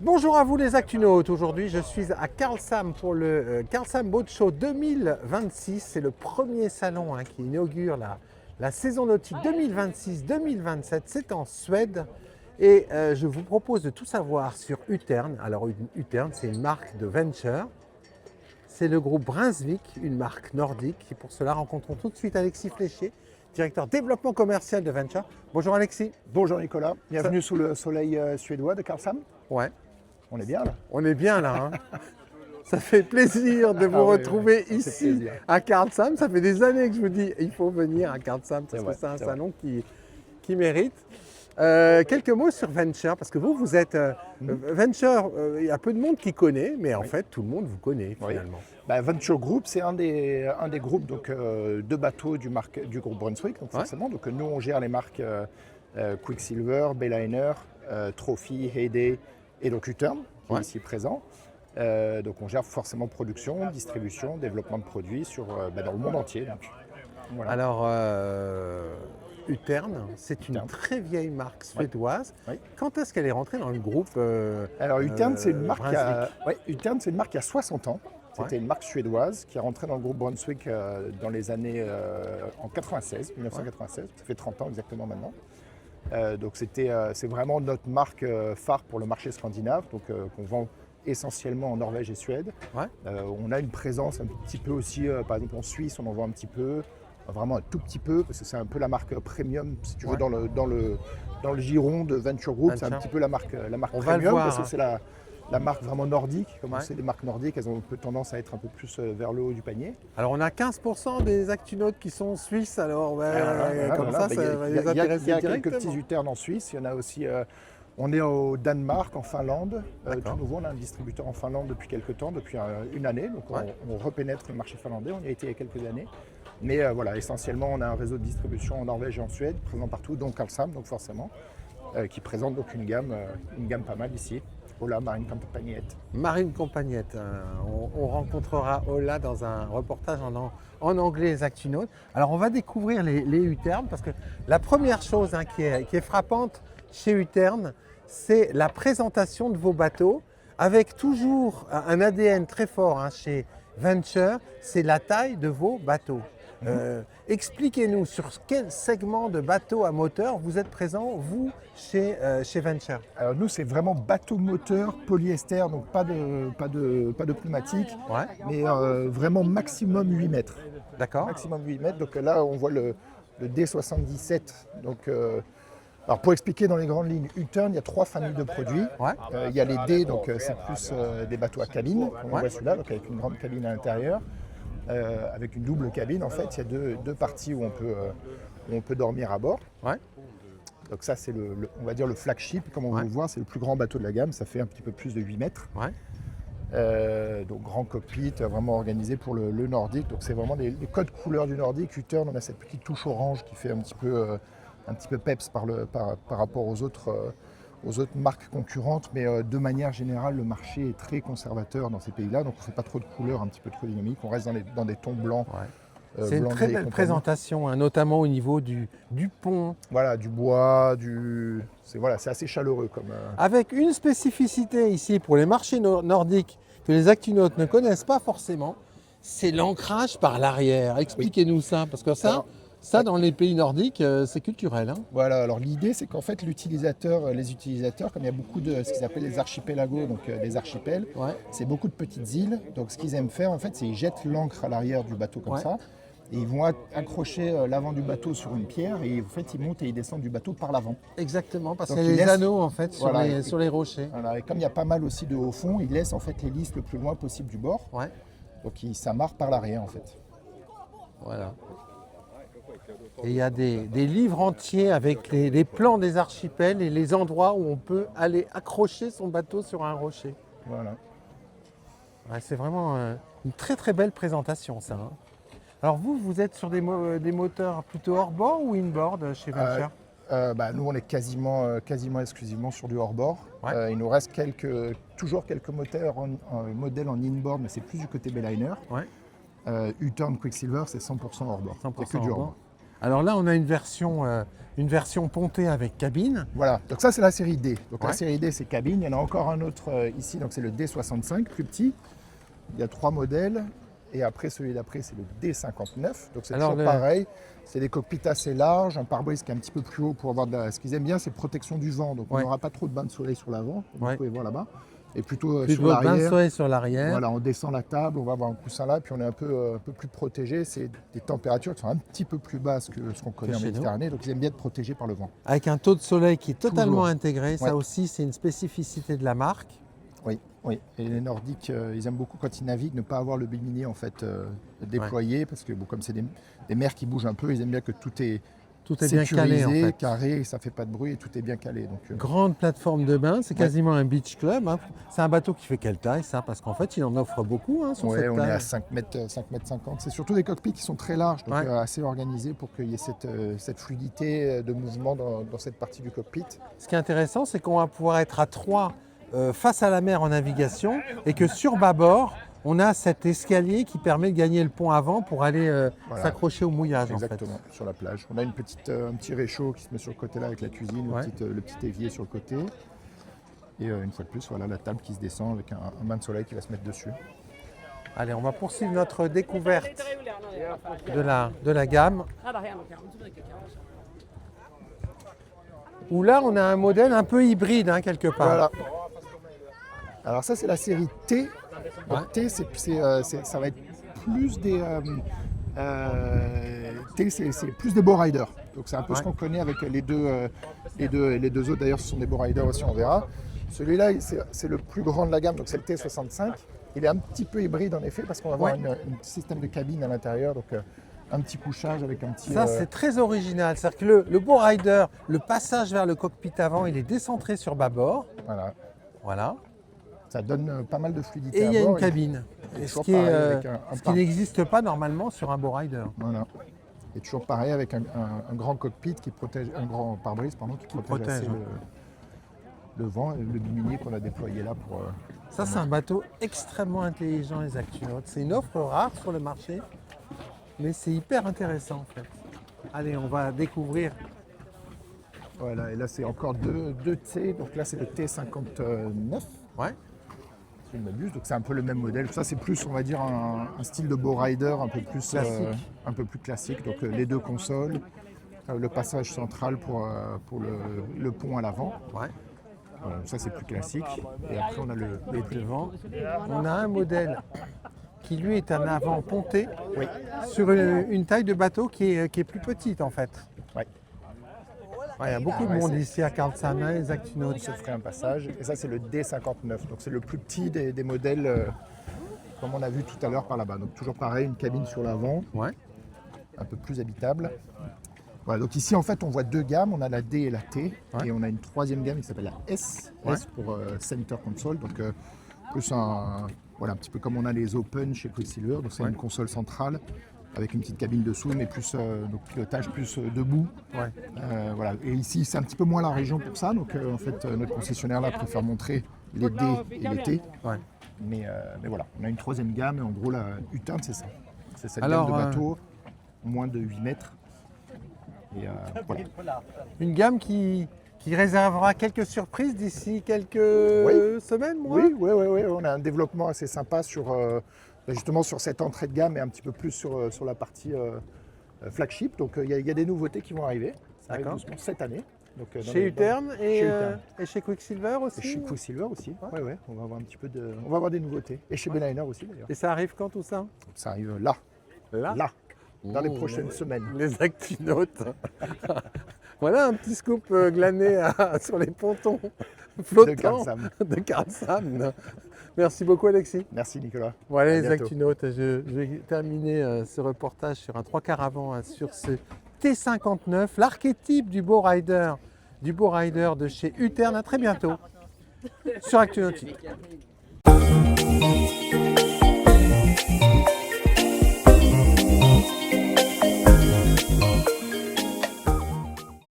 Bonjour à vous les Actunautes, aujourd'hui je suis à Karlshamn pour le Karlshamn Boat Show 2026, c'est le premier salon qui inaugure la saison nautique 2026-2027, c'est en Suède et je vous propose de tout savoir sur Utern. Alors Utern c'est une marque de venture, c'est le groupe Brunswick, une marque nordique et pour cela rencontrons tout de suite Alexis Fléchier, directeur développement commercial de Venture. Bonjour Alexis. Bonjour Nicolas, bienvenue sous le soleil suédois de Karlshamn. Ouais. On est bien là. On est bien là. Ça fait plaisir de vous retrouver ici à Karlshamn. Ça fait des années que je vous dis il faut venir à Karlshamn parce que c'est un salon qui mérite. Quelques mots sur Venture, parce que vous êtes Venture, il y a peu de monde qui connaît, mais en fait tout le monde vous connaît finalement. Venture Group, c'est un des groupes donc, de bateaux du groupe Brunswick, donc forcément. Donc nous on gère les marques Quicksilver, Bayliner, Trophy, Heyday et donc Utern, qui est ici présent. Donc on gère forcément production, distribution, développement de produits dans le monde entier. Donc, voilà. Alors, Utern, c'est une très vieille marque suédoise. Oui. Quand est-ce qu'elle est rentrée dans le groupe Alors Utern, c'est une marque qui a 60 ans. C'était une marque suédoise qui est rentrée dans le groupe Brunswick dans les années en 1996. Ça fait 30 ans exactement maintenant. Donc c'est vraiment notre marque phare pour le marché scandinave, donc qu'on vend essentiellement en Norvège et Suède. On a une présence un petit peu aussi, par exemple en Suisse, on en vend un petit peu, vraiment un tout petit peu, parce que c'est un peu la marque premium, si tu veux, dans le giron de Venture Group, c'est un petit peu la marque premium, parce que c'est la marque vraiment nordique. Comme on sait, les marques nordiques, elles ont un peu tendance à être un peu plus vers le haut du panier. Alors on a 15% des Actunautes qui sont suisses, alors comme ça va les intéresser directement. Il y a quelques petits Utern en Suisse, il y en a aussi, on est au Danemark, en Finlande. Tout nouveau, on a un distributeur en Finlande depuis quelques temps, depuis une année, donc on repénètre le marché finlandais, on y a été il y a quelques années. Mais voilà, essentiellement, on a un réseau de distribution en Norvège et en Suède, présent partout, dont Karlshamn, donc forcément, qui présente donc une gamme pas mal ici. Ola Marine Compagnette. Marine Compagnette. On rencontrera Ola dans un reportage en anglais, les Actunautes. Alors on va découvrir les Utern parce que la première chose qui est frappante chez Utern, c'est la présentation de vos bateaux avec toujours un ADN très fort chez Venture, c'est la taille de vos bateaux. Expliquez-nous sur quel segment de bateau à moteur vous êtes présent, vous, chez Venture. Alors nous, c'est vraiment bateau-moteur, polyester, donc pas de pneumatique, mais vraiment maximum 8 mètres. D'accord. Maximum 8 mètres. Donc là, on voit le D77. Donc, alors pour expliquer dans les grandes lignes, Utern, il y a 3 familles de produits. Il y a les D, donc c'est plus des bateaux à cabine, comme on voit celui-là, donc avec une grande cabine à l'intérieur. Avec une double cabine, en fait, il y a deux parties où on peut dormir à bord. Donc ça, c'est on va dire le flagship, comme on vous voit, c'est le plus grand bateau de la gamme, ça fait un petit peu plus de 8 mètres. Donc grand cockpit, vraiment organisé pour le nordique. Donc c'est vraiment les codes couleurs du nordique. Utern, on a cette petite touche orange qui fait un petit peu peps par rapport aux autres marques concurrentes, mais de manière générale, le marché est très conservateur dans ces pays-là, donc on ne fait pas trop de couleurs, un petit peu trop dynamiques, on reste dans des tons blancs. C'est une très belle présentation, notamment au niveau du pont. Voilà, du bois, c'est assez chaleureux. Avec une spécificité ici pour les marchés nordiques que les Actunautes ne connaissent pas forcément, c'est l'ancrage par l'arrière. Expliquez-nous ça, parce que ça, dans les pays nordiques, c'est culturel. Voilà, alors l'idée, c'est qu'en fait, les utilisateurs, comme il y a beaucoup de ce qu'ils appellent les archipelagos, donc des archipels, c'est beaucoup de petites îles. Donc ce qu'ils aiment faire, en fait, c'est qu'ils jettent l'ancre à l'arrière du bateau comme ça. Et ils vont accrocher l'avant du bateau sur une pierre et en fait, ils montent et ils descendent du bateau par l'avant. Exactement, parce qu'il y a les anneaux en fait sur les rochers. Voilà, et comme il y a pas mal aussi de haut fond, ils laissent en fait l'hélice le plus loin possible du bord. Donc ça marre par l'arrière en fait. Voilà. Et il y a des livres entiers avec les plans des archipels et les endroits où on peut aller accrocher son bateau sur un rocher. Voilà. C'est vraiment une très très belle présentation ça. Alors vous êtes sur des moteurs plutôt hors-bord ou in-board chez Venture? Nous on est quasiment exclusivement sur du hors-bord. Il nous reste toujours quelques modèles en in-board, mais c'est plus du côté Bayliner. Utern Quicksilver, c'est 100% hors-bord. C'est que du hors-bord. Alors là, on a une version pontée avec cabine. Voilà, donc ça c'est la série D. Donc Ouais. la série D c'est cabine, il y en a encore un autre ici, donc c'est le D65, plus petit. Il y a 3 modèles. Et après, celui d'après, c'est le D59. Donc c'est Alors, toujours pareil. C'est des cockpits assez larges, un pare-brise qui est un petit peu plus haut pour avoir ce qu'ils aiment bien, c'est protection du vent. Donc on n'aura pas trop de bains de soleil sur l'avant, comme vous pouvez voir là-bas. Et plutôt Plus sur de bain de l'arrière. soleil sur l'arrière. Voilà, on descend la table, on va avoir un coussin là, puis on est un peu plus protégé. C'est des températures qui sont un petit peu plus basses que ce qu'on connaît en chez nous. Méditerranée, donc ils aiment bien être protégés par le vent. Avec un taux de soleil qui est totalement Toujours. intégré. Ça Ouais. aussi, c'est une spécificité de la marque. Oui, oui. Et les Nordiques, ils aiment beaucoup quand ils naviguent ne pas avoir le bimini en fait déployé, parce que bon, comme c'est des mers qui bougent un peu, ils aiment bien que tout est Bien calé en fait. carré, ça fait pas de bruit et tout est bien calé. Donc, Grande plateforme de bain, c'est quasiment un beach club. Hein. C'est un bateau qui fait quelle taille ça? Parce qu'en fait, il en offre beaucoup sur cette on taille. est à 5 mètres 50. C'est surtout des cockpits qui sont très larges, donc assez organisés pour qu'il y ait cette fluidité de mouvement dans cette partie du cockpit. Ce qui est intéressant, c'est qu'on va pouvoir être à 3 face à la mer en navigation et que sur bâbord, on a cet escalier qui permet de gagner le pont avant pour aller s'accrocher au mouillage. Exactement, en fait. sur la plage. On a un petit réchaud qui se met sur le côté là avec la cuisine, le petit évier sur le côté. Et une fois de plus, voilà la table qui se descend avec un bain de soleil qui va se mettre dessus. Allez, on va poursuivre notre découverte de la gamme. Où là, on a un modèle un peu hybride quelque part. Voilà. Alors ça, c'est la série T. Donc, T, ça va être plus des... T, c'est plus des bowriders. Donc c'est un peu ce qu'on connaît avec les deux autres. D'ailleurs, ce sont des bowriders aussi, on verra. Celui-là, c'est le plus grand de la gamme, donc c'est le T65. Il est un petit peu hybride en effet, parce qu'on va avoir un système de cabine à l'intérieur. Donc un petit couchage avec un petit... Ça, c'est très original. C'est-à-dire que le bowrider, le passage vers le cockpit avant, il est décentré sur bâbord. Voilà. Ça donne pas mal de fluidité et à bord. Et il y a une cabine. Ce qui n'existe pas normalement sur un bowrider. Voilà. Et toujours pareil avec un grand cockpit qui protège, un grand pare-brise qui protège assez le vent et le bimini qu'on a déployé là pour... Ça, c'est un bateau extrêmement intelligent, les Actunautes. C'est une offre rare sur le marché, mais c'est hyper intéressant en fait. Allez, on va découvrir. Voilà, et là c'est encore deux T, donc là c'est le T59. Ouais. Si je ne m'abuse, donc c'est un peu le même modèle. Ça c'est plus, on va dire, un style de bowrider un peu plus classique. Donc les deux consoles, le passage central pour le pont à l'avant. Ouais. Voilà, ça c'est plus classique. Et après on a le devant. On a un modèle qui lui est un avant ponté sur une taille de bateau qui est plus petite en fait. Ouais. Il y a beaucoup de monde ici à Karlshamn, les Actunautes. Ça ferait un passage. Et ça c'est le D59. Donc c'est le plus petit des modèles comme on a vu tout à l'heure par là-bas. Donc toujours pareil, une cabine sur l'avant, un peu plus habitable. Voilà, donc ici en fait on voit deux gammes, on a la D et la T, et on a une troisième gamme qui s'appelle la S, S pour Center Console, donc plus un petit peu comme on a les Open chez Quicksilver, donc c'est une console centrale avec une petite cabine dessous, mais plus donc pilotage plus debout. Voilà. Et ici c'est un petit peu moins la région pour ça, donc en fait notre concessionnaire là préfère montrer les D et les T. Mais voilà, on a une troisième gamme, et en gros la U-Turn c'est ça. C'est cette gamme de bateaux, moins de 8 mètres. Et voilà. Une gamme qui réservera quelques surprises d'ici quelques semaines, mois. Oui, on a un développement assez sympa justement sur cette entrée de gamme et un petit peu plus sur la partie flagship. Donc il y a des nouveautés qui vont arriver. Ça arrive doucement cette année. Donc, chez U-Turn et chez Quicksilver aussi. Et chez Quicksilver aussi. Ouais. On va avoir on va avoir des nouveautés. Et chez Benliner aussi d'ailleurs. Et ça arrive quand tout ça? Ça arrive là. Là. Dans les prochaines semaines. Les Actunautes. Voilà un petit scoop glané sur les pontons flottants de Karlshamn. Merci beaucoup Alexis. Merci Nicolas. Voilà les Actunautes, je vais terminer ce reportage sur un 3/4 avant sur ce T59, l'archétype du bowrider de chez U-Turn. À très bientôt sur Actunautique.